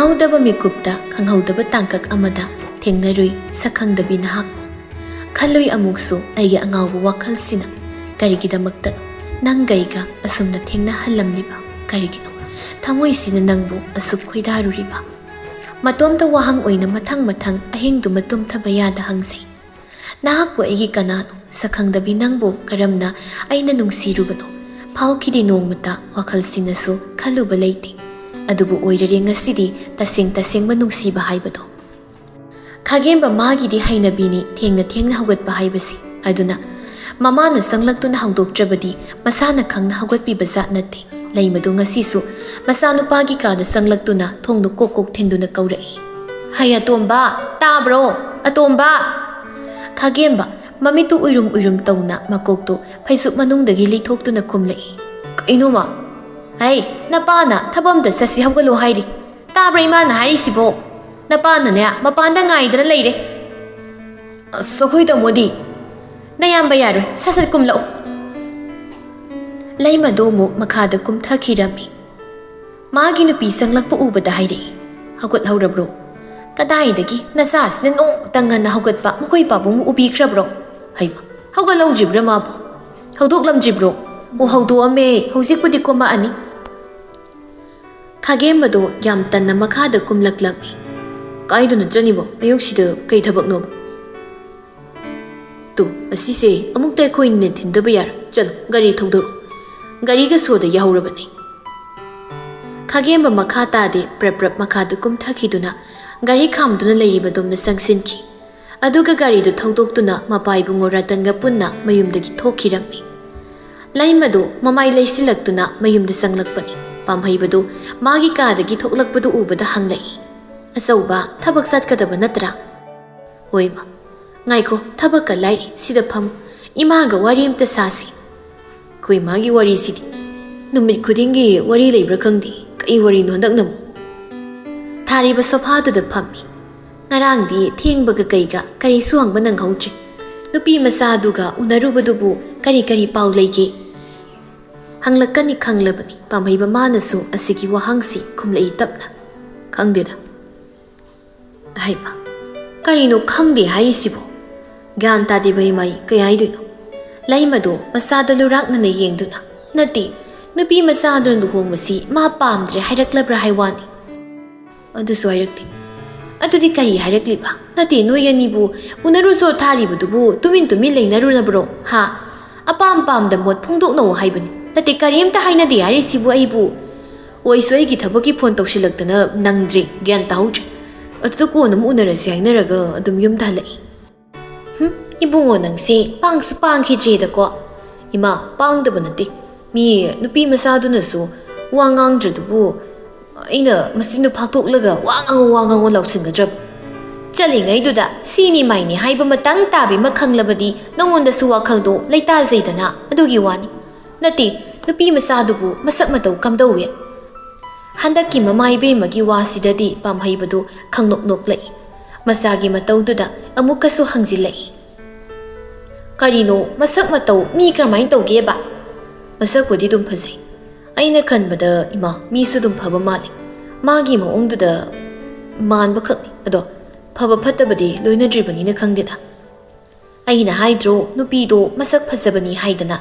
ꯈꯪꯍꯧꯗꯕ ꯃꯤꯀꯨꯞꯇ ꯈꯪꯍꯧꯗꯕ ꯇꯥꯡꯀꯛ ꯑꯃꯗ ꯊꯦꯡꯅꯔꯨꯏ ꯁꯛꯈꯪꯗꯕꯤ ꯅꯍꯥꯛꯄꯨ ꯈꯜꯂꯨꯏ ꯑꯃꯨꯛꯁꯨ ꯑꯩꯒꯤ ꯑꯉꯥꯎꯕ ꯋꯥꯈꯜꯁꯤꯅ ꯀꯔꯤꯒꯤꯗꯃꯛꯇ ꯅꯪꯒꯩꯒ ꯑꯁꯨꯝꯅ ꯊꯦꯡꯅꯍꯜꯂꯝꯂꯤꯕ ꯀꯔꯤꯒꯤꯅꯣ ꯊꯃꯣꯏꯁꯤꯅ ꯅꯪꯕꯨ ꯑꯁꯨꯛ ꯈꯣꯏꯗꯥꯔꯨꯔꯤꯕ ꯃꯇꯣꯝꯇ ꯋꯥꯍꯪ ꯑꯣꯏꯅ ꯃꯊꯪ ꯑꯍꯤꯡꯗꯨꯃ ꯇꯨꯝꯊꯕ ꯌꯥꯗ ꯍꯪꯖꯩ ꯅꯍꯥꯛꯄꯨ ꯑꯩꯒꯤ ꯀꯅꯥꯅꯣ ꯁꯛꯈꯪꯗꯕꯤ ꯅꯪꯕꯨ ꯀꯔꯝꯅ ꯑꯩꯅ ꯅꯨꯡꯁꯤꯔꯨꯕꯅꯣ ꯐꯥꯎꯈꯤꯗꯦ ꯅꯣꯡꯃꯇ ꯋꯥꯈꯜꯁꯤꯅꯁꯨ ꯈꯜꯂꯨꯕ ꯂꯩꯇꯦ ꯑꯗꯨꯕꯨ ꯑꯣꯏꯔꯔꯦ ꯉꯁꯤꯗꯤ ꯇꯁꯦꯡꯕ ꯅꯨꯡꯁꯤꯕ ꯍꯥꯏꯕꯗꯣ ꯈꯥꯒꯦꯝꯕ ꯃꯥꯒꯤꯗꯤ ꯍꯩꯅꯕꯤꯅꯤ ꯊꯦꯡꯅ ꯍꯧꯒꯠꯄ ꯍꯥꯏꯕꯁꯤ ꯑꯗꯨꯅ ꯃꯃꯥꯅ ꯆꯪꯂꯛꯇꯨꯅ ꯍꯧꯗꯣꯛꯇ꯭ꯔꯕꯗꯤ ꯃꯁꯥꯅ ꯈꯪꯅ ꯍꯧꯒꯠꯄꯤꯕ ꯖꯥꯠ ꯅꯠꯇꯦ ꯂꯩꯃꯗꯨ ꯉꯁꯤꯁꯨ ꯃꯆꯥꯅꯨꯄꯥꯒꯤ ꯀꯥꯗ ꯆꯪꯂꯛꯇꯨꯅ ꯊꯣꯡꯗꯨ ꯀꯣꯛ ꯊꯤꯟꯗꯨꯅ ꯀꯧꯔꯛꯏ ꯍꯩ ꯑꯇꯣꯝꯕ ꯇꯥꯕ꯭ꯔꯣ ꯑꯇꯣꯝꯕ ꯈꯥꯒꯦꯝꯕ ꯃꯃꯤꯠꯇꯨ ꯎꯏꯔꯨꯝ ꯇꯧꯅ ꯃꯀꯣꯛꯇꯨ ꯐꯩꯖꯨꯞ ꯃꯅꯨꯡꯗꯒꯤ ꯂꯤꯊꯣꯛꯇꯨꯅ ꯈꯨꯝꯂꯛꯏ ꯀꯩꯅꯣꯃ ꯍꯩ ꯅꯄꯥꯅ ꯊꯕꯛ ꯑꯝꯇ ꯆꯠꯁꯤ ꯍꯧꯒꯠꯂꯣ ꯍꯥꯏꯔꯤ ꯇꯥꯕ꯭ꯔꯥ ꯏꯃꯥꯅ ꯍꯥꯏꯔꯤꯁꯤꯕꯣ ꯅꯄꯥꯅꯅꯦ ꯃꯄꯥꯟꯗ ꯉꯥꯏꯗꯅ ꯂꯩꯔꯦ ꯑꯁ ꯑꯩꯈꯣꯏ ꯇꯥꯃꯣꯗꯤ ꯅꯌꯥꯝꯕ ꯌꯥꯔꯣꯏ ꯁꯠ ꯀꯨꯝꯂꯛꯎ ꯂꯩꯃꯗꯣ ꯑꯃꯨꯛ ꯃꯈꯥꯗ ꯀꯨꯝꯊꯈꯤꯔꯝꯃꯤ ꯃꯥꯒꯤ ꯅꯨꯄꯤ ꯆꯪꯂꯛꯄ ꯎꯕꯗ ꯍꯥꯏꯔꯛꯏ ꯍꯧꯒꯠꯍꯧꯔꯕ꯭ꯔꯣ ꯀꯗꯥꯏꯗꯒꯤ ꯅꯆꯥꯁꯤꯅ ꯅꯣꯡꯃꯇ ꯉꯟꯅ ꯍꯧꯒꯠꯄ ꯃꯈꯣꯏ ꯄꯥꯕꯨꯡꯕꯨ ꯎꯕꯤꯈ꯭ꯔꯕ꯭ꯔꯣ ꯍꯩꯃ ꯍꯧꯒꯠꯍꯧꯗ꯭ꯔꯤꯕ꯭ꯔꯥ ꯃꯥꯕꯨ ꯍꯧꯗꯣꯛꯂꯝꯗ꯭ꯔꯤꯕ꯭ꯔꯣ ꯑꯣ ꯍꯧꯗꯣꯛꯑꯝꯃꯦ ꯍꯧꯖꯤꯛꯄꯨꯗꯤ ꯀꯨꯝꯃꯛꯑꯅꯤ ꯈꯥꯒꯦꯝꯕꯗꯣ ꯌꯥꯝ ꯇꯟꯅ ꯃꯈꯥꯗ ꯀꯨꯝꯂꯛꯂꯝꯃꯤ ꯀꯥꯏꯗꯅ ꯆꯠꯅꯤꯕꯣ ꯑꯌꯨꯛꯁꯤꯗ ꯀꯩ ꯊꯕꯛꯅꯣꯕ ꯇꯨ ꯑꯁꯤꯁꯦ ꯑꯃꯨꯛꯇ ꯑꯩꯈꯣꯏꯅ ꯊꯤꯟꯗꯕ ꯌꯥꯔꯣꯏ ꯆꯠꯂꯣ ꯒꯥꯔꯤ ꯊꯧꯗꯣꯛꯎ ꯒꯥꯔꯤꯒ ꯁꯣꯗ ꯌꯥꯍꯧꯔꯕꯅꯤ ꯈꯥꯒꯦꯝꯕ ꯃꯈꯥ ꯇꯥꯗꯦ ꯄ꯭ꯔꯞ ꯃꯈꯥꯗ ꯀꯨꯝꯊꯈꯤꯗꯨꯅ ꯒꯥꯔꯤ ꯈꯥꯝꯗꯨꯅ ꯂꯩꯔꯤꯕꯗꯣꯝꯗ ꯆꯪꯁꯤꯟꯈꯤ ꯑꯗꯨꯒ ꯒꯥꯔꯤꯗꯨ ꯊꯧꯗꯣꯛꯇꯨꯅ ꯃꯄꯥꯏꯕꯨꯡꯉꯣ ꯔꯇꯟꯒ ꯄꯨꯟꯅ ꯃꯌꯨꯝꯗꯒꯤ ꯊꯣꯛꯈꯤꯔꯝꯃꯤ ꯂꯩꯃꯗꯨ ꯃꯃꯥꯏ ꯂꯩꯁꯤꯜꯂꯛꯇꯨꯅ ꯃꯌꯨꯝꯗ ꯆꯪꯂꯛꯄꯅꯤ ꯄꯥꯝꯍꯩꯕꯗꯨ ꯃꯥꯒꯤ ꯀꯥꯗꯒꯤ ꯊꯣꯛꯂꯛꯄꯗꯨ ꯎꯕꯗ ꯍꯪꯂꯛꯏ ꯑꯆꯧꯕ ꯊꯕꯛ ꯆꯠꯀꯗꯕ ꯅꯠꯇ꯭ꯔꯥ ꯍꯣꯏꯃ ꯉꯥꯏꯈꯣ ꯊꯕꯛꯀ ꯂꯥꯏꯔꯤ ꯁꯤꯗ ꯐꯝ ꯏꯃꯥꯒ ꯋꯥꯔꯤ ꯑꯝꯇ ꯁꯥꯁꯤ ꯑꯩꯈꯣꯏ ꯃꯥꯒꯤ ꯋꯥꯔꯤꯁꯤꯗꯤ ꯅꯨꯃꯤꯠ ꯈꯨꯗꯤꯡꯒꯤ ꯋꯥꯔꯤ ꯂꯩꯕ꯭ꯔꯥ ꯈꯪꯗꯦ ꯀꯩ ꯋꯥꯔꯤꯅꯣ ꯍꯟꯗꯛꯅꯕꯨ ꯊꯥꯔꯤꯕ ꯁꯣꯐꯥꯗꯨꯗ ꯐꯝꯃꯤ ꯉꯔꯥꯡꯗꯤ ꯊꯦꯡꯕꯒ ꯀꯩꯒ ꯀꯔꯤꯁꯨ ꯍꯪꯕ ꯅꯪꯍꯧꯗ꯭ꯔꯦ ꯅꯨꯄꯤ ꯃꯆꯥꯗꯨꯒ ꯎꯅꯔꯨꯕꯗꯨꯕꯨ ꯀꯔꯤ ꯄꯥꯎ ꯂꯩꯒꯦ ꯍꯪꯂꯛꯀꯅꯤ ꯈꯪꯂꯕꯅꯤ ꯄꯥꯝꯍꯩꯕ ꯃꯥꯅꯁꯨ ꯑꯁꯤꯒꯤ ꯋꯥꯍꯪꯁꯤ ꯈꯨꯝꯂꯛꯏ ꯇꯞꯅ ꯈꯪꯗꯦꯗ ꯍꯩꯃ ꯀꯔꯤꯅꯣ ꯈꯪꯗꯦ ꯍꯥꯏꯔꯤꯁꯤꯕꯣ ꯒ꯭ꯌꯥꯟ ꯇꯥꯗꯦ ꯃꯩ ꯀꯩ ꯍꯥꯏꯗꯣꯏꯅꯣ ꯂꯩꯃꯗꯣ ꯃꯆꯥꯗ ꯂꯨꯔꯥꯛꯅꯅ ꯌꯦꯡꯗꯨꯅ ꯅꯠꯇꯦ ꯅꯨꯄꯤ ꯃꯆꯥꯗꯨꯅ ꯂꯨꯍꯣꯡꯕꯁꯤ ꯃꯥ ꯄꯥꯝꯗ꯭ꯔꯦ ꯍꯥꯏꯔꯛꯂꯕ꯭ꯔꯥ ꯍꯥꯏ ꯋꯥꯅꯤ ꯑꯗꯨꯁꯨ ꯍꯥꯏꯔꯛꯇꯦ ꯑꯗꯨꯗꯤ ꯀꯔꯤ ꯍꯥꯏꯔꯛꯂꯤꯕ ꯅꯠꯇꯦ ꯅꯣꯏ ꯑꯅꯤꯕꯨ ꯎꯅꯔꯨꯁꯣ ꯊꯥꯔꯤꯕꯗꯨꯕꯨ ꯇꯨꯃꯤꯟ ꯂꯩꯅꯔꯨꯔꯕ꯭ꯔꯣ ꯍꯥ ꯑꯄꯥꯝꯗ ꯃꯣꯠ ꯐꯣꯡꯗꯣꯛꯅꯧ ꯍꯥꯏꯕꯅꯤ ꯅꯠꯇꯦ ꯀꯔꯤꯝꯇ ꯍꯥꯏꯅꯗꯦ ꯍꯥꯏꯔꯤꯁꯤꯕꯨ ꯑꯩꯕꯨ ꯑꯣꯏꯁꯨ ꯑꯩꯒꯤ ꯊꯕꯛꯀꯤ ꯐꯣꯟ ꯇꯧꯁꯤꯜꯂꯛꯇꯅ ꯅꯪꯗ꯭ꯔꯦ ꯒ꯭ꯌꯥꯟ ꯇꯥꯍꯧꯗ꯭ꯔꯦ ꯑꯗꯨꯗ ꯀꯣꯟꯅ ꯑꯃꯨꯛ ꯎꯅꯔꯁꯤ ꯍꯥꯏꯅꯔꯒ ꯑꯗꯨꯝ ꯌꯨꯝꯗ ꯍꯜꯂꯛꯏ ꯏꯕꯨꯡꯉꯣ ꯅꯪꯁꯦ ꯄꯥꯡꯁꯨ ꯄꯥꯡꯈꯤꯗ꯭ꯔꯦꯗꯀꯣ ꯏꯃꯥ ꯄꯥꯡꯗꯕ ꯅꯠꯇꯦ ꯃꯤ ꯅꯨꯄꯤ ꯃꯆꯥꯗꯨꯅꯁꯨ ꯋꯥ ꯉꯥꯡꯗ꯭ꯔꯗꯨꯕꯨ ꯑꯩꯅ ꯃꯆꯤꯟꯗꯨ ꯐꯥꯛꯇꯣꯛꯂꯒ ꯋꯥ ꯉꯥꯡꯉꯣ ꯂꯥꯎꯁꯤꯟꯒꯗ꯭ꯔꯕ ꯆꯠꯂꯤꯉꯩꯗꯨꯗ ꯁꯤꯅꯤ ꯃꯥꯏꯅꯤ ꯍꯥꯏꯕ ꯃꯇꯪ ꯇꯥꯕꯤꯃ ꯈꯪꯂꯕꯗꯤ ꯅꯉꯣꯟꯗꯁꯨ ꯋꯥꯈꯜꯗꯣ ꯂꯩꯇꯥꯖꯩꯗꯅ ꯑꯗꯨꯒꯤ ꯋꯥꯅꯤ ꯅꯠꯇꯦ ꯅꯨꯄꯤ ꯃꯆꯥꯗꯨꯕꯨ ꯃꯁꯛ ꯃꯇꯧ ꯀꯝꯗꯧꯋꯦ ꯍꯟꯗꯛꯀꯤ ꯃꯃꯥ ꯏꯕꯦꯝꯃꯒꯤ ꯋꯥꯁꯤꯗꯗꯤ ꯄꯥꯝꯍꯩꯕꯗꯨ ꯈꯪꯅꯣꯛꯂꯛꯏ ꯃꯆꯥꯒꯤ ꯃꯇꯧꯗꯨꯗ ꯑꯃꯨꯛꯀꯁꯨ ꯍꯪꯖꯤꯜꯂꯛꯏ ꯀꯔꯤꯅꯣ ꯃꯁꯛ ꯃꯇꯧ ꯃꯤ ꯀꯔꯝꯍꯥꯏꯅ ꯇꯧꯒꯦꯕ ꯃꯁꯛꯄꯨꯗꯤ ꯑꯗꯨꯝ ꯐꯖꯩ ꯑꯩꯅ ꯈꯟꯕꯗ ꯏꯃꯥ ꯃꯤꯁꯨ ꯑꯗꯨم ꯐꯕ ꯃꯥꯜꯂꯤ ꯃꯥꯒꯤ ꯃꯑꯣꯡꯗꯨꯗ ꯃꯥꯟꯕ ꯈꯛꯅꯤ ꯑꯗꯣ ꯐꯕ ꯐꯠꯇꯕꯗꯤ ꯂꯣꯏꯅꯗ꯭ꯔꯤꯕꯅꯤꯅ ꯈꯪꯗꯦꯗ ꯑꯩꯅ ꯍꯥꯏꯗ꯭ꯔꯣ ꯅꯨꯄꯤꯗꯣ ꯃꯁꯛ ꯐꯖꯕꯅꯤ ꯍꯥꯏꯗꯅ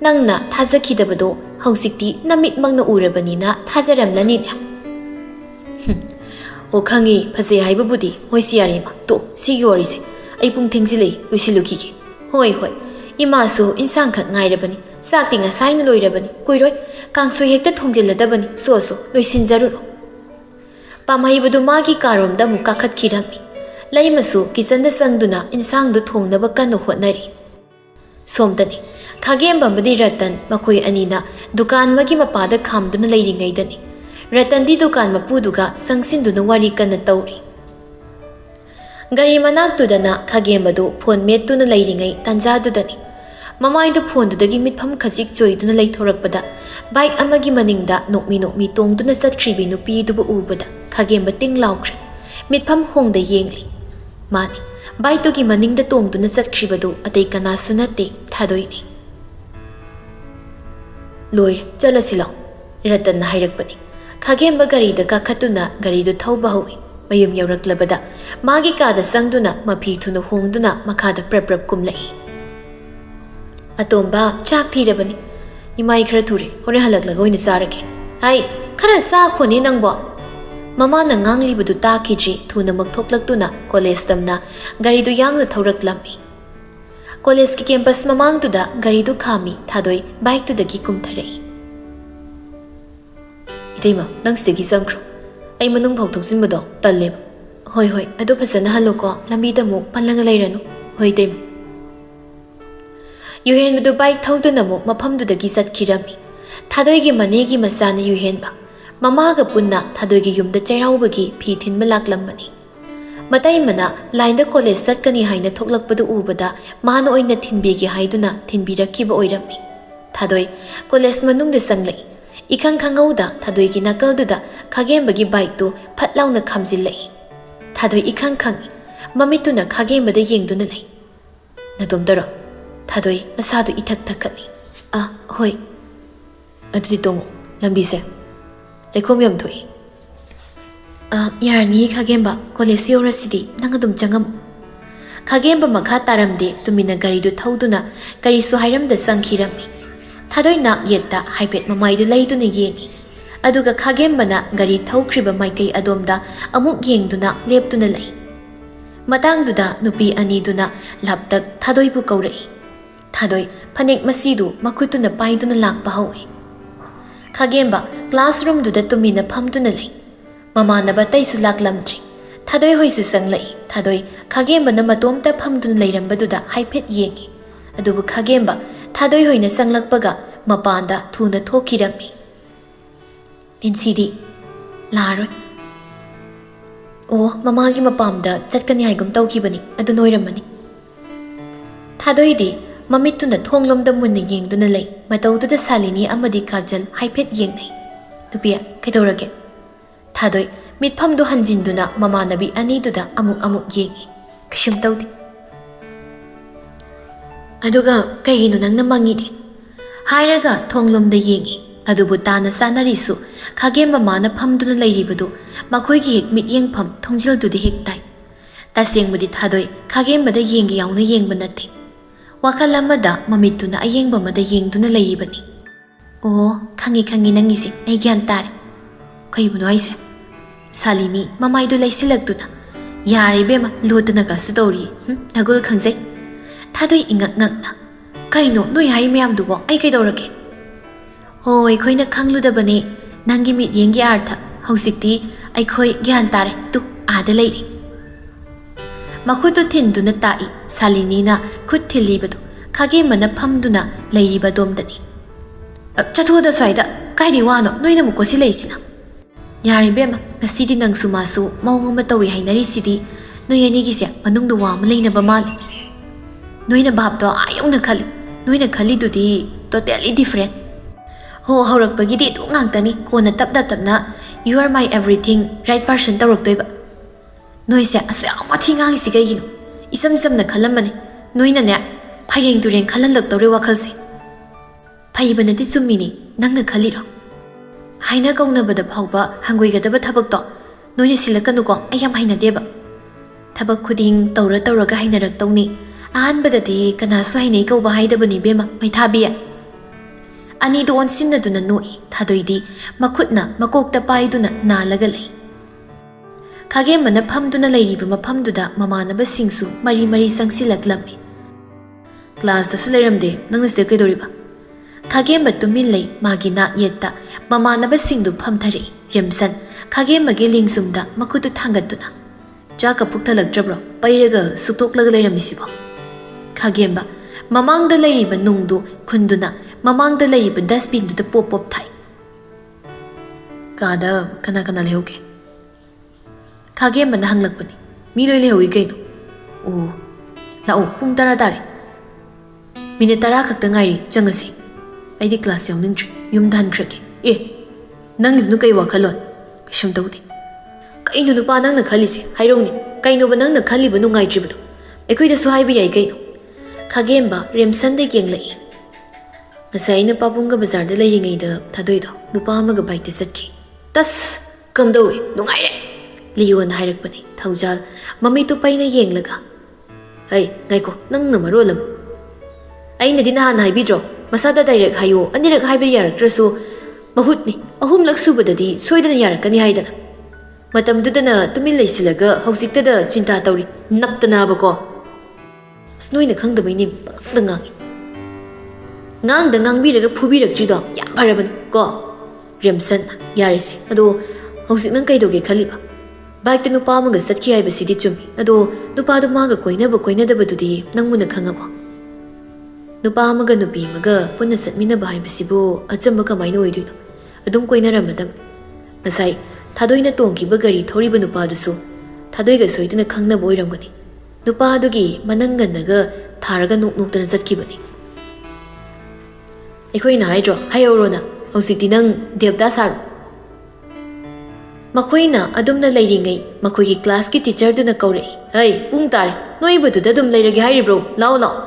ꯅꯪꯅ ꯊꯥꯖꯈꯤꯗꯕꯗꯣ ꯍꯧꯖꯤꯛꯇꯤ ꯅꯃꯤꯠꯃꯛꯅ ꯎꯔꯕꯅꯤꯅ ꯊꯥꯖꯔꯝꯂꯅꯤꯅꯦ ꯑꯣ ꯈꯪꯉꯤ ꯐꯖꯩ ꯍꯥꯏꯕꯕꯨꯗꯤ ꯍꯣꯏꯁꯤ ꯌꯥꯔꯦ ꯏꯃꯥ ꯇꯣ ꯁꯤꯒꯤ ꯋꯥꯔꯤꯁꯦ ꯑꯩ ꯄꯨꯡ ꯊꯦꯡꯖꯤꯜꯂꯛꯏ ꯂꯣꯏꯁꯤꯜꯂꯨꯈꯤꯒꯦ ꯍꯣꯏ ꯏꯃꯥꯁꯨ ꯏꯟꯁꯥꯡꯈꯛ ꯉꯥꯏꯔꯕꯅꯤ ꯆꯥꯛꯇꯤ ꯉꯁꯥꯏꯅ ꯂꯣꯏꯔꯕꯅꯤ ꯀꯨꯏꯔꯣꯏ ꯀꯥꯡꯁꯣꯏ ꯍꯦꯛꯇ ꯊꯣꯡꯖꯤꯜꯂꯗꯕꯅꯤ ꯁꯣ ꯂꯣꯏꯁꯤꯟꯖꯔꯨꯔꯣ ꯄꯥꯝꯍꯩꯕꯗꯨ ꯃꯥꯒꯤ ꯀꯥꯔꯣꯝꯗ ꯑꯃꯨꯛ ꯀꯥꯈꯠꯈꯤꯔꯝꯃꯤ ꯂꯩꯃꯁꯨ ꯀꯤꯆꯟꯗ ꯆꯪꯗꯨꯅ ꯏꯟꯁꯥꯡꯗꯨ ꯊꯣꯡꯅꯕ ꯀꯟꯅ ꯍꯣꯠꯅꯔꯤ ꯁꯣꯝꯗꯅꯤ ꯈꯥꯒꯦꯝꯕ ꯑꯃꯗꯤ ꯔꯇꯟ ꯃꯈꯣꯏ ꯑꯅꯤꯅ ꯗꯨꯀꯥꯟ ꯑꯃꯒꯤ ꯃꯄꯥꯗ ꯈꯥꯝꯗꯨꯅ ꯂꯩꯔꯤꯉꯩꯗꯅꯤ ꯔꯇꯟꯗꯤ ꯗꯨꯀꯥꯟ ꯃꯄꯨꯗꯨꯒ ꯆꯪꯁꯤꯟꯗꯨꯅ ꯋꯥꯔꯤ ꯀꯟꯅ ꯇꯧꯔꯤ ꯒꯥꯔꯤ ꯃꯅꯥꯛꯇꯨꯗꯅ ꯈꯥꯒꯦꯝꯕꯗꯨ ꯐꯣꯟ ꯃꯦꯠꯇꯨꯅ ꯂꯩꯔꯤꯉꯩ ꯇꯥꯟꯖꯥꯗꯨꯗꯅꯤ ꯃꯃꯥꯏꯗꯨ ꯐꯣꯟꯗꯨꯗꯒꯤ ꯃꯤꯠꯐꯝ ꯈꯖꯤꯛ ꯆꯣꯏꯗꯨꯅ ꯂꯩꯊꯣꯔꯛꯄꯗ ꯕꯥꯏꯛ ꯑꯃꯒꯤ ꯃꯅꯤꯡꯗ ꯅꯣꯛꯃꯤ ꯇꯣꯡꯗꯨꯅ ꯆꯠꯈ꯭ꯔꯤꯕꯤ ꯅꯨꯄꯤꯗꯨꯕꯨ ꯎꯕꯗ ꯈꯥꯒꯦꯝꯕ ꯇꯤꯡ ꯂꯥꯎꯈ꯭ꯔꯦ ꯃꯤꯠꯐꯝ ꯍꯣꯡꯗ ꯌꯦꯡꯂꯤ ꯃꯥꯅꯤ ꯕꯥꯏꯛꯇꯨꯒꯤ ꯃꯅꯤꯡꯗ ꯇꯣꯡꯗꯨꯅ ꯆꯠꯈ꯭ꯔꯤꯕꯗꯨ ꯑꯇꯩ ꯀꯅꯥꯁꯨ ꯅꯠꯇꯦ ꯊꯥꯗꯣꯏꯅꯤ ꯂꯣꯏꯔꯦ ꯆꯠꯂꯁꯤ ꯂꯥꯎ ꯔꯇꯟꯅ ꯍꯥꯏꯔꯛꯄꯅꯤ Khagemba garida kakhatuna garidu thauba hawi. Mayum yauраklabada magi kada sangduna mapi thuna hongduna makhada prep kumlai. Atomba chak thirabani. Imai khara thure hore halaklaga oina sarake. Hai khara sa khoni nangbo. Mama na nganglibadu takiji thuna magthoklaktuna college tamna garidu yangna thauraklammi. College ki campus mamangtuda garidu khami thadoi bike tu dagi kumtharei. Iteima nang stegi sangkro. Ay manung phau thoksinbado talleb. Hoi hoi adu phasana haloko lambi da muk panlanga leiranu. Hoi tem. Yuhen du bike thauduna muk mafam du dagi satkirami. Thadoi gi mane gi masana yuhen ba. Mama ga punna thadoi gi yumda chairau-bagi phi thinba laklambani. Matai mana line da college satkani haina thoklakpadu ubada mana oina thinbigi haiduna thinbirakiba oirammi. Thadoi college manung da sanglai. Ikang khangauda thadoi gi nakalduda Khagemba-gi bike tu phatlauna khamjillai. Thadoi ikang khangi mamituna Khagemba-da yengduna lei. Nadomdaro thadoi masadu ithak thakali. Ah hoi. Adudi tongo lambi se. Lekom yam thoi. Yarani Khagemba college yorasidi nangadum changam. Khagemba makha taramde tumina gari du thauduna gari su hairamda sangkhirami. Thadoi nak yetta haipet mamai du leiduna yengi. Aduga Khagemba-na gari thaukhriba maikai adomda amuk yengduna leptuna lei. Matangduda nupi aniduna laptak thadoi bu kaurai. Thadoi phanek masidu makutuna paiduna lakpa hawi. Khagemba classroom duda tumina phamduna lei. Mamanaba taisu laklamtri. Thadoi hoisu sanglai. Thadoi Khagemba-na matomta phamduna leirambaduda haipet yengi. Adubu Khagemba thadoi hoina sanglakpaga mapanda thuna thokirami. Insidi laroi. Oh, mama gi mapamda chatkani haigum tawkibani adu noiramani. Thadoi di mamituna thonglomda munna yengduna lei matawduda Salini amadi Kajal haipet yengnai. Tupia kaidorage. Thadoi mitphamdu hanjinduna mamanabi aniduda amuk yengi. Kishum tawdi. Aduga kaigino nangna mangidi. Hairaga thonglomda yengi. Adubu tana sanarisu Khagemba mana phamduna leiribadu makhoigi hek mityengpham thongjildudi hek tai. Tasengmadi thadoi Khagemba-da yengi yauna yengba natte. Wakal amada mamituna ayengba mada yengduna leiribani. Oh, khangi nangisi ai gyan tare. Kaibuno aise. Salini mamaidu leisilaktuna. Yare bema lodana ga sudori. Nagul khangjai. Thadoi ingak ngakna. Kaino noi hai mayam dubo ai kaidorake. Hoi khoina khangludabani nangi mit yengi artha hausikti ai khoi gyan tare tu ada leiri. Makhutu thinduna tai Salini na khut thilibadu Khagemba-na phamduna leiriba domdani. Chathoda swaida kaidi wano noina mukosi leisina. Yari bema ngasidi nangsu masu mawoma tawi hainari sidi noyani gise manungdu wama leinaba male. Noina babdo ayongna khali noina khali dudi totally different. Ho haurakpagidi tu ngangtani kona tapna you are my everything right person tawraktoiba. Noise asama thingang si kaigino isam samna khalamane noina ne phaireng tureng khalalak tawre wakhalsi. Phaibanati chumini nangna khaliro. Haina kaunabada phauba hangoigadaba thabakto noina silakanu ko ayam haina deba. Thabak khuding tawraga hainarak tawni ahanbadati kanasu hainai kauba haidabani bema mai thabiya. Ani do on sinnaduna noi thadoidi makhutna makokta paiduna nalaga lei. Khagemba-na phamduna leiriba maphamduda mamanaba singsu mari sangsilaklammi. Class da su leiramde nangna se kaidoriba. Khagemba tumin lei magi na yetta mamanaba singdu phamthari remsan Khagemba-gi lingsumda makutu thangatuna. Jaka pukthalakdrabro pairaga suktoklaga leiramisibo. Khagemba mamangda leiriba nungdu khunduna mamangda leiriba dustbin-duda pop thai. Kada kana lehoge. Khagemba-na hanglakpani. Mi loi lehowi kaino. Oh, lao pung tara tare. Minute tara khakta ngairi changasi. Aidi class yawningdri yumda hankrake. Nangidunu kai wakhalon. Kishum tawdi. Kaino nupa nangna khalise hairongni. Kaino ba nangna khaliba nungaidribadu. Ekoidasu haiba yai kaino. Khagemba remsanda yenglai. Ngasai na papunga bazar da leiringaida thadoido nupa amaga bike satki. ꯇꯁ ꯀꯝꯗꯧꯏ ꯅꯨꯡꯉꯥꯏꯔꯦ ꯂꯤꯌꯣꯅ ꯍꯥꯏꯔꯛꯄꯅꯤ ꯊꯧꯖꯥꯜ ꯃꯃꯤꯠꯇꯨ ꯄꯩꯅ ꯌꯦꯡꯂꯒ ꯍꯩ ꯉꯥꯏꯈꯣ ꯅꯪꯅ ꯃꯔꯣꯜ ꯑꯃ ꯑꯩꯅꯗꯤ ꯅꯍꯥꯟ ꯍꯥꯏꯕꯤꯗ꯭ꯔꯣ ꯃꯁꯥꯗ ꯗꯥꯏꯔꯦꯛ ꯍꯥꯏꯌꯣ ꯑꯅꯤꯔꯛ ꯍꯥꯏꯕ ꯌꯥꯔꯛꯇ꯭ꯔꯁꯨ ꯃꯍꯨꯠꯅꯤ ꯑꯍꯨꯝꯂꯛ ꯁꯨꯕꯗꯗꯤ ꯁꯣꯏꯗꯅ ꯌꯥꯔꯛꯀꯅꯤ ꯍꯥꯏꯗꯅ ꯃꯇꯝꯗꯨꯗꯅ ꯇꯨꯃꯤꯟ ꯂꯩꯁꯤꯜꯂꯒ ꯍꯧꯖꯤꯛꯇꯗ ꯆꯤꯟꯇꯥ ꯇꯧꯔꯤ ꯅꯞꯇꯅꯥꯕꯀꯣ ꯑꯁ ꯅꯣꯏꯅ ꯈꯪꯗꯕꯩꯅꯤ ꯄꯪꯉꯥꯡꯗ ꯉꯥꯡꯉꯤ ꯉꯥꯡꯗ ꯉꯥꯡꯕꯤꯔꯒ ꯐꯨꯕꯤꯔꯛꯇ꯭ꯔꯤꯗꯣ ꯌꯥꯝ ꯐꯔꯕꯅꯤ ꯀꯣ ꯔꯦꯝꯁꯟ ꯌꯥꯔꯤꯁꯤ ꯑꯗꯣ ꯍꯧꯖꯤꯛ ꯅꯪ ꯀꯩꯗꯧꯒꯦ ꯈꯜꯂꯤꯕ ꯕꯥꯏꯛꯇ ꯅꯨꯄꯥ ꯑꯃꯒ ꯆꯠꯈꯤ ꯍꯥꯏꯕꯁꯤꯗꯤ ꯆꯨꯝꯃꯤ ꯑꯗꯣ ꯅꯨꯄꯥꯗꯣ ꯃꯥꯒ ꯀꯣꯏꯅꯕ ꯀꯣꯏꯅꯗꯕꯗꯨꯗꯤ ꯅꯪ ꯃꯨꯟꯅ ꯈꯪꯉꯕꯣ ꯅꯨꯄꯥ ꯑꯃꯒ ꯅꯨꯄꯤ ꯑꯃꯒ ꯄꯨꯟꯅ ꯆꯠꯃꯤꯟꯅꯕ ꯍꯥꯏꯕꯁꯤꯕꯨ ꯑꯆꯝꯕ ꯀꯃꯥꯏꯅ ꯑꯣꯏꯗꯣꯏꯅꯣ ꯑꯗꯨꯝ ꯀꯣꯏꯅꯔꯝꯃꯗꯕꯅꯤ ꯉꯁꯥꯏ ꯊꯥꯗꯣꯏꯅ ꯇꯣꯡꯈꯤꯕ ꯒꯥꯔꯤ ꯊꯧꯔꯤꯕ ꯅꯨꯄꯥꯗꯨꯁꯨ ꯊꯥꯗꯣꯏꯒ ꯁꯣꯏꯗꯅ ꯈꯪꯅꯕ ꯑꯣꯏꯔꯝꯒꯅꯤ ꯅꯨꯄꯥꯗꯨꯒꯤ ꯃꯅꯪꯒꯟꯅꯒ ꯊꯥꯔꯒ ꯅꯣꯛ ꯅꯣꯛꯇꯅ ꯆꯠꯈꯤꯕꯅꯤ ꯑꯩꯈꯣꯏꯅ ꯍꯥꯏꯗ꯭ꯔꯣ ꯍꯥꯏꯍꯧꯔꯣꯅ ꯍꯧꯖꯤꯛꯇꯤ ꯅꯪ ꯗꯦꯕꯗꯥ ꯁꯥꯔꯣ ꯃꯈꯣꯏꯅ ꯑꯗꯨꯝꯅ ꯂꯩꯔꯤꯉꯩ ꯃꯈꯣꯏꯒꯤ ꯀ꯭ꯂꯥꯁꯀꯤ ꯇꯤꯆꯔꯗꯨꯅ ꯀꯧꯔꯛꯏ ꯍꯩ ꯄꯨꯡ ꯇꯥꯔꯦ ꯅꯣꯏꯕꯗꯨꯗ ꯑꯗꯨꯝ ꯂꯩꯔꯒꯦ ꯍꯥꯏꯔꯤꯕ꯭ꯔꯣ ꯂꯥꯛꯑꯣ ꯂꯥꯛꯑꯣ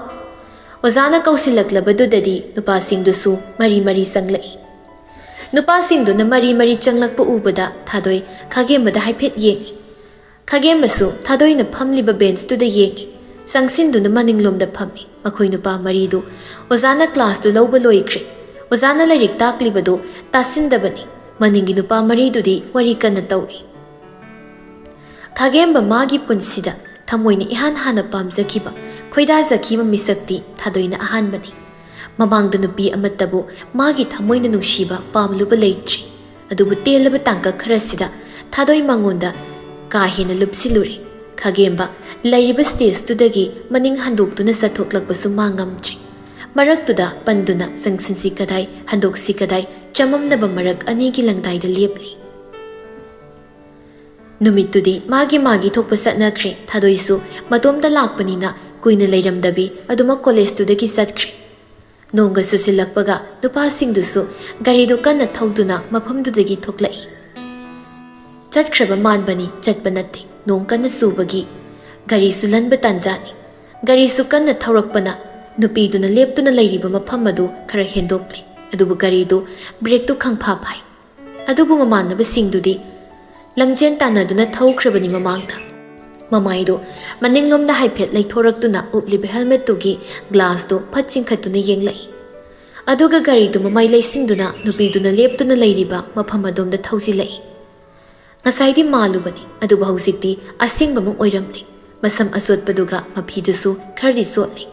ꯑꯣꯖꯥꯅ ꯀꯧꯁꯤꯜꯂꯛꯂꯕꯗꯨꯗꯗꯤ ꯅꯨꯄꯥꯁꯤꯡꯗꯨꯁꯨ ꯃꯔꯤ ꯃꯔꯤ ꯆꯪꯂꯛꯏ ꯅꯨꯄꯥꯁꯤꯡꯗꯨꯅ ꯃꯔꯤ ꯃꯔꯤ ꯆꯪꯂꯛꯄ ꯎꯕꯗ ꯊꯥꯗꯣꯏ ꯈꯥꯒꯦꯝꯕꯗ ꯍꯥꯏꯐꯦꯠ ꯌꯦꯡꯉꯤ ꯈꯥꯒꯦꯝꯕꯁꯨ ꯊꯥꯗꯣꯏꯅ ꯐꯝꯂꯤꯕ ꯕꯦꯟꯁꯇꯨꯗ ꯌꯦꯡꯉꯤ ꯆꯪꯁꯤꯟꯗꯨꯅ ꯃꯅꯤꯡꯂꯣꯝꯗ ꯐꯝꯃꯤ ꯃꯈꯣꯏ ꯅꯨꯄꯥ ꯃꯔꯤꯗꯨ ꯑꯣꯖꯥꯅ ꯀ꯭ꯂꯥꯁꯇꯨ ꯂꯧꯕ ꯂꯣꯏꯈ꯭ꯔꯦ ꯑꯣꯖꯥꯅ ꯂꯥꯏꯔꯤꯛ ꯇꯥꯛꯂꯤꯕꯗꯨ ꯇꯥꯁꯤꯟꯗꯕꯅꯤ ꯃꯅꯤꯡꯒꯤ ꯅꯨꯄꯥ ꯃꯔꯤꯗꯨꯗꯤ ꯋꯥꯔꯤ ꯀꯟꯅ ꯇꯧꯔꯤ ꯈꯥꯒꯦꯝꯕ ꯃꯥꯒꯤ ꯄꯨꯟꯁꯤꯗ ꯊꯃꯣꯏꯅ ꯏꯍꯥꯟ ꯍꯥꯟꯅ ꯄꯥꯝꯖꯈꯤꯕ ꯈꯣꯏꯗꯥꯖꯈꯤꯕ ꯃꯤꯁꯛꯇꯤ ꯊꯥꯗꯣꯏꯅ ꯑꯍꯥꯟꯕꯅꯤ ꯃꯃꯥꯡꯗ ꯅꯨꯄꯤ ꯑꯃꯠꯇꯕꯨ ꯃꯥꯒꯤ ꯊꯃꯣꯏꯅ ꯅꯨꯡꯁꯤꯕ ꯄꯥꯝꯂꯨꯕ ꯂꯩꯇ꯭ꯔꯤ ꯑꯗꯨꯕꯨ ꯇꯦꯜꯂꯕ ꯇꯥꯡꯀꯛ ꯈꯔꯁꯤꯗ ꯊꯥꯗꯣꯏ ꯃꯉꯣꯟꯗ ꯀꯥ ꯍꯦꯟꯅ ꯂꯨꯞꯁꯤꯜꯂꯨꯔꯦ ꯈꯥꯒꯦꯝꯕ ꯂꯩꯔꯤꯕ ꯁ꯭ꯇꯦꯖꯇꯨꯗꯒꯤ ꯃꯅꯤꯡ ꯍꯟꯗꯣꯛꯇꯨꯅ ꯆꯠꯊꯣꯛꯂꯛꯄꯁꯨ ꯃꯥ ꯉꯝꯗ꯭ꯔꯤ ꯃꯔꯛꯇꯨꯗ ꯄꯟꯗꯨꯅ ꯆꯪꯁꯤꯟꯁꯤ ꯀꯗꯥꯏ ꯍꯟꯗꯣꯛꯁꯤ ꯀꯗꯥꯏ ꯆꯃꯝꯅꯕ ꯃꯔꯛ ꯑꯅꯤꯒꯤ ꯂꯪꯗꯥꯏꯗ ꯂꯦꯞꯂꯤ ꯅꯨꯃꯤꯠꯇꯨꯗꯤ ꯃꯥꯒꯤ ꯊꯣꯛꯄ ꯆꯠꯅꯈ꯭ꯔꯦ ꯊꯥꯗꯣꯏꯁꯨ ꯃꯇꯣꯝꯇ ꯂꯥꯛꯄꯅꯤꯅ ꯀꯨꯏꯅ ꯂꯩꯔꯝꯗꯕꯤ ꯑꯗꯨꯃꯛ ꯀꯣꯂꯦꯖꯇꯨꯗꯒꯤ ꯆꯠꯈ꯭ꯔꯦ ꯅꯣꯡꯒ ꯆꯨꯁꯤꯜꯂꯛꯄꯒ ꯅꯨꯄꯥꯁꯤꯡꯗꯨꯁꯨ ꯒꯥꯔꯤꯗꯨ ꯀꯟꯅ ꯊꯧꯗꯨꯅ ꯃꯐꯝꯗꯨꯗꯒꯤ ꯊꯣꯛꯂꯛꯏ ꯆꯠꯈ꯭ꯔꯕ ꯃꯥꯟꯕꯅꯤ ꯆꯠꯄ ꯅꯠꯇꯦ ꯅꯣꯡ ꯀꯟꯅ ꯆꯨꯕꯒꯤ ꯒꯥꯔꯤꯁꯨ ꯂꯟꯕ ꯇꯥꯟꯖꯥꯅꯤ ꯒꯥꯔꯤꯁꯨ ꯀꯟꯅ ꯊꯧꯔꯛꯄꯅ ꯅꯨꯄꯤꯗꯨꯅ ꯂꯦꯞꯇꯨꯅ ꯂꯩꯔꯤꯕ ꯃꯐꯝ ꯑꯗꯨ ꯈꯔ ꯍꯦꯟꯗꯣꯛꯂꯤ ꯑꯗꯨꯕꯨ ꯒꯥꯔꯤꯗꯨ ꯕ꯭ꯔꯦꯛꯇꯨ ꯈꯪꯐꯥ ꯐꯥꯏ ꯑꯗꯨꯕꯨ ꯃꯃꯥꯟꯅꯕꯁꯤꯡꯗꯨꯗꯤ ꯂꯝꯖꯦꯟ ꯇꯥꯟꯅꯗꯨꯅ ꯊꯧꯈ꯭ꯔꯕꯅꯤ ꯃꯃꯥꯡꯗ ꯃꯃꯥꯏꯗꯨ ꯃꯅꯤꯡꯂꯣꯝꯗ ꯍꯥꯏꯐꯦꯠ ꯂꯩꯊꯣꯔꯛꯇꯨꯅ ꯎꯞꯂꯤꯕ ꯍꯦꯜꯃꯦꯠꯇꯨꯒꯤ ꯒ꯭ꯂꯥꯁꯇꯨ ꯐꯠ ꯆꯤꯡꯈꯠꯇꯨꯅ ꯌꯦꯡꯂꯛꯏ ꯑꯗꯨꯒ ꯒꯥꯔꯤꯗꯨ ꯃꯃꯥꯏ ꯂꯩꯁꯤꯡꯗꯨꯅ ꯅꯨꯄꯤꯗꯨꯅ ꯂꯦꯞꯇꯨꯅ ꯂꯩꯔꯤꯕ ꯃꯐꯝ ꯑꯗꯣꯝꯗ ꯊꯧꯖꯤꯜꯂꯛꯏ ꯉꯁꯥꯏꯗꯤ ꯃꯥꯜꯂꯨꯕꯅꯤ ꯑꯗꯨꯕꯨ ꯍꯧꯖꯤꯛꯇꯤ ꯑꯁꯦꯡꯕꯃꯛ ꯑꯣꯏꯔꯝꯂꯦ ꯃꯁꯝ ꯑꯆꯣꯠꯄꯗꯨꯒ ꯃꯐꯤꯗꯨꯁꯨ ꯈꯔꯗꯤ ꯆꯣꯠꯂꯤ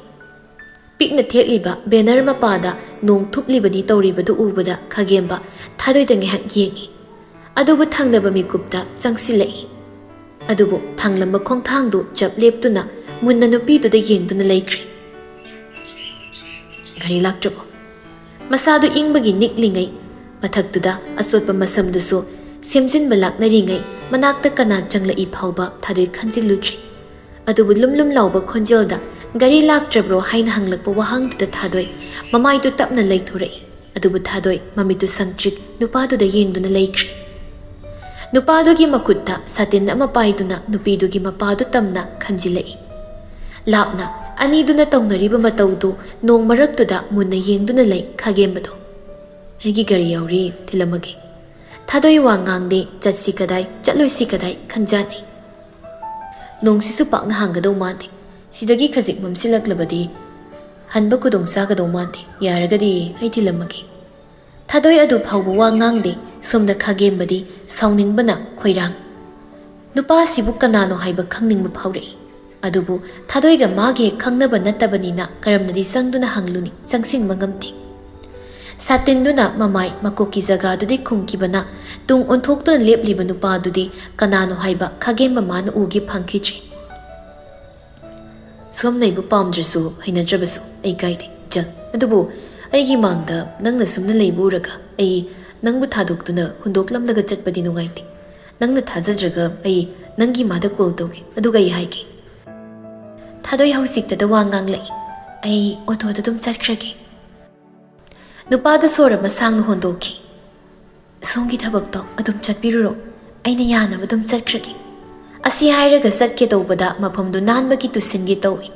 ꯄꯤꯛꯅ ꯊꯦꯠꯂꯤꯕ ꯕꯦꯅꯔ ꯃꯄꯥꯗ ꯅꯣꯡ ꯊꯨꯞꯂꯤꯕꯅꯤ ꯇꯧꯔꯤꯕꯗꯨ ꯎꯕꯗ ꯈꯥꯒꯦꯝꯕ ꯊꯥꯗꯣꯏꯗ ꯉꯥꯏꯍꯥꯛ ꯌꯦꯡꯉꯤ ꯑꯗꯨꯕꯨ ꯊꯪꯅꯕ ꯃꯤꯀꯨꯞꯇ ꯆꯪꯁꯤꯜꯂꯛꯏ ꯑꯗꯨꯕꯨ ꯊꯥꯡꯂꯝꯕ ꯈꯣꯡꯊꯥꯡꯗꯨ ꯆꯞ ꯂꯦꯞꯇꯨꯅ ꯃꯨꯟꯅ ꯅꯨꯄꯤꯗꯨꯗ ꯌꯦꯡꯗꯨꯅ ꯂꯩꯈ꯭ꯔꯦ ꯒꯥꯔꯤ ꯂꯥꯛꯇ꯭ꯔꯕꯣ ꯃꯁꯥꯗꯨ ꯏꯪꯕꯒꯤ ꯅꯤꯛꯂꯤꯉꯩ ꯃꯊꯛꯇꯨꯗ ꯑꯆꯣꯠꯄ ꯃꯁꯝꯗꯨꯁꯨ ꯁꯦꯝꯖꯤꯟꯕ ꯂꯥꯛꯅꯔꯤꯉꯩ ꯃꯅꯥꯛꯇ ꯀꯅꯥ ꯆꯪꯂꯛꯏ ꯐꯥꯎꯕ ꯊꯥꯗꯣꯏ ꯈꯟꯖꯤꯜꯂꯨꯗ꯭ꯔꯤ ꯑꯗꯨꯕꯨ ꯂꯨꯝ ꯂꯥꯎꯕ ꯈꯣꯟꯖꯦꯜꯗ ꯒꯥꯔꯤ ꯂꯥꯛꯇ꯭ꯔꯕ꯭ꯔꯣ ꯍꯥꯏꯅ ꯍꯪꯂꯛꯄ ꯋꯥꯍꯪꯗꯨꯗ ꯊꯥꯗꯣꯏ ꯃꯃꯥꯏꯗꯨ ꯇꯞꯅ ꯂꯩꯊꯣꯔꯛꯏ ꯑꯗꯨꯕꯨ ꯊꯥꯗꯣꯏ ꯃꯃꯤꯠꯇꯨ ꯁꯪꯇ꯭ꯔꯤꯛ ꯅꯨꯄꯥꯗꯨꯗ ꯌꯦꯡꯗꯨꯅ ꯂꯩꯈ꯭ꯔꯦ ꯅꯨꯄꯥꯗꯨꯒꯤ ꯃꯈꯨꯠꯇ ꯁꯥꯇꯤꯟ ꯑꯃ ꯄꯥꯏꯗꯨꯅ ꯅꯨꯄꯤꯗꯨꯒꯤ ꯃꯄꯥꯗꯨ ꯇꯝꯅ ꯈꯟꯖꯤꯜꯂꯛꯏ ꯂꯥꯞꯅ ꯑꯅꯤꯗꯨꯅ ꯇꯧꯅꯔꯤꯕ ꯃꯇꯧꯗꯨ ꯅꯣꯡ ꯃꯔꯛꯇꯨꯗ ꯃꯨꯟꯅ ꯌꯦꯡꯗꯨꯅ ꯂꯩ ꯈꯥꯒꯦꯝꯕꯗꯣ ꯑꯩꯒꯤ ꯒꯥꯔꯤ ꯌꯥꯎꯔꯤ ꯊꯤꯜꯂꯝꯃꯒꯦ ꯊꯥꯗꯣꯏ ꯋꯥ ꯉꯥꯡꯗꯦ ꯆꯠꯁꯤ ꯀꯗꯥꯏ ꯆꯠꯂꯣꯏꯁꯤ ꯀꯗꯥꯏ ꯈꯟꯖꯥꯅꯩ ꯅꯣꯡꯁꯤꯁꯨ ꯄꯥꯛꯅ ꯍꯥꯡꯒꯗꯧ ꯃꯥꯟꯗꯦ ꯁꯤꯗꯒꯤ ꯈꯖꯤꯛ ꯃꯝꯁꯤꯜꯂꯛꯂꯕꯗꯤ ꯍꯟꯕ ꯈꯨꯗꯣꯡ ꯆꯥꯒꯗꯧ ꯃꯥꯟꯗꯦ ꯌꯥꯔꯒꯗꯤ ꯑꯩ ꯊꯤꯜꯂꯝꯃꯒꯦ ꯊꯥꯗꯣꯏ ꯑꯗꯨ ꯐꯥꯎꯕ ꯋꯥ ꯉꯥꯡꯗꯦ ꯁꯣꯝꯗ ꯈꯥꯒꯦꯝꯕꯗꯤ ꯁꯥꯎꯅꯤꯡꯕꯅ ꯈꯣꯏꯔꯥꯡ ꯅꯨꯄꯥꯁꯤꯕꯨ ꯀꯅꯥꯅꯣ ꯍꯥꯏꯕ ꯈꯪꯅꯤꯡꯕ ꯐꯥꯎꯔꯛꯏ ꯑꯗꯨꯕꯨ ꯊꯥꯗꯣꯏꯒ ꯃꯥꯒꯤ ꯈꯪꯅꯕ ꯅꯠꯇꯕꯅꯤꯅ ꯀꯔꯝꯅꯗꯤ ꯆꯪꯗꯨꯅ ꯍꯪꯂꯨꯅꯤ ꯆꯪꯁꯤꯟꯕ ꯉꯝꯗꯦ ꯁꯥꯇꯤꯟꯗꯨꯅ ꯃꯃꯥꯏ ꯃꯀꯣꯛꯀꯤ ꯖꯒꯥꯗꯨꯗꯤ ꯈꯨꯝꯈꯤꯕꯅ ꯇꯨꯡ ꯑꯣꯟꯊꯣꯛꯇꯨꯅ ꯂꯦꯞꯂꯤꯕ ꯅꯨꯄꯥꯗꯨꯗꯤ ꯀꯅꯥꯅꯣ ꯍꯥꯏꯕ ꯈꯥꯒꯦꯝꯕ ꯃꯥꯅ ꯎꯒꯦ ꯐꯪꯈꯤꯗ꯭ꯔꯤ ꯁꯣꯝꯅ ꯑꯩꯕꯨ ꯄꯥꯝꯗ꯭ꯔꯁꯨ ꯍꯩꯅꯗ꯭ꯔꯕꯁꯨ ꯑꯩ ꯀꯥꯏꯗꯦ ꯆꯜ ꯑꯗꯨꯕꯨ ꯑꯩꯒꯤ ꯃꯥꯡꯗ ꯅꯪꯅ ꯁꯨꯝꯅ ꯂꯩꯕ ꯎꯔꯒ ꯑꯩ ꯅꯪꯕꯨ ꯊꯥꯗꯣꯛꯇꯨꯅ ꯍꯨꯟꯗꯣꯛꯂꯝꯂꯒ ꯆꯠꯄꯗꯤ ꯅꯨꯡꯉꯥꯏꯇꯦ ꯅꯪꯅ ꯊꯥꯖꯗ꯭ꯔꯒ ꯑꯩ ꯅꯪꯒꯤ ꯏꯃꯥꯗ ꯀꯣꯜ ꯇꯧꯒꯦ ꯑꯗꯨꯒ ꯑꯩ ꯍꯥꯏꯒꯦ ꯊꯥꯗꯣꯏ ꯍꯧꯖꯤꯛꯇꯗ ꯋꯥ ꯉꯥꯡꯂꯛꯏ ꯑꯩ ꯑꯣꯇꯣꯗ ꯑꯗꯨꯝ ꯆꯠꯈ꯭ꯔꯒꯦ ꯅꯨꯄꯥꯗ ꯁꯣꯔ ꯑꯃ ꯁꯥꯡꯅ ꯍꯣꯟꯗꯣꯛꯈꯤ ꯁꯣꯝꯒꯤ ꯊꯕꯛꯇꯣ ꯑꯗꯨꯝ ꯆꯠꯄꯤꯔꯨꯔꯣ ꯑꯩꯅ ꯌꯥꯅꯕ ꯑꯗꯨꯝ ꯆꯠꯈ꯭ꯔꯒꯦ ꯑꯁꯤ ꯍꯥꯏꯔꯒ ꯆꯠꯀꯦ ꯇꯧꯕꯗ ꯃꯐꯝꯗꯨ ꯅꯥꯟꯕꯒꯤ ꯇꯨꯁꯤꯟꯒꯦ ꯇꯧꯏ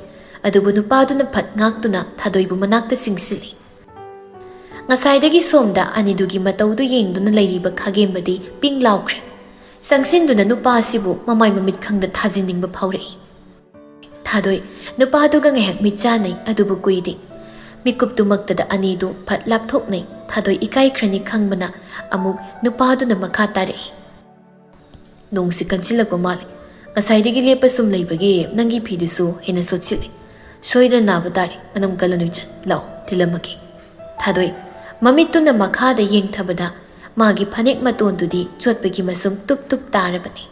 ꯑꯗꯨꯕꯨ ꯅꯨꯄꯥꯗꯨꯅ ꯐꯠ ꯉꯥꯛꯇꯨꯅ ꯊꯥꯗꯣꯏꯕꯨ ꯃꯅꯥꯛꯇ ꯆꯤꯡꯁꯤꯜꯂꯤ Ngasayda somda anidugi mataudu yengduna lairiba khagemba di ping laukre. Sangsinduna nupa asibu mamay mamit khangda thajiningba phaurai. Thadoi nupaduga ngehak mitchanai adubu kuidi. Mikuptumaktada anidu phat lapthoknai thadoi ikai khrani khangbana amuk nupaduna makha tarei. Nongsi kanchilakpa male. Ngasayda lepa sum laibagi nangi phidusu hena sochili. Soidra naba tari manam kalanuchan lau tilamagi. Thadoi mamituna makhada yengthabada magi phanek matondudi chotpagi masum tup tup tarabani.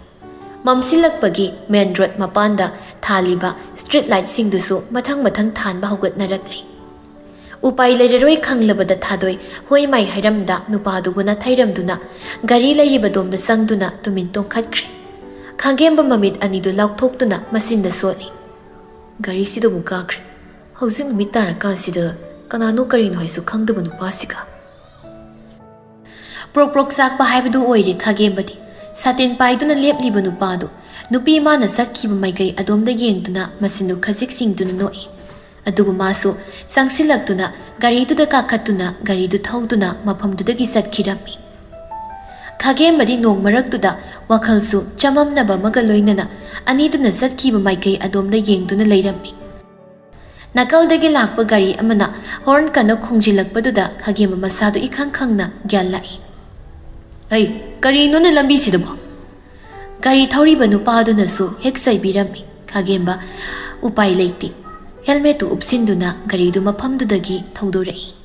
Mamsilakpagi main road mapanda thaliba street light singdusu mathang thanba haugatnarakli. Upai lairaroi khanglabada thadoi hoi mai hairamda nupaduguna thairamduna gari lairiba domda sangduna tumin tongkhatkre. Khangemba mamit anidu laukthokduna masinda soli. Gari sido mukakre. Hausing numit tarakansida kanano karino haisu khangdaba nupasiga. Prok sakpa haibadu oire khagembadi satin paiduna lepliba nupadu nupi mana satkiba maigai adomda yengduna masindu khajik singduna noi. Adubu masu sangsilaktuna gariduda kakhatuna garidu thauduna mafamdudagi satkirami. Khagembadi nong maraktuda wakhalsu chamamnaba maga loinana aniduna satkiba maigai adomda yengduna leirami. Nakaldagi lakpa gari amana horn kana khongjilakpaduda khagemba masadu ikhang khangna gyal lai. Ay, karino na lambi sidabo. Gari thauriba nupaduna su hek saibirami. Khagemba upay laiti. Helmetu upsinduna garidu mafamdudagi thaudorei.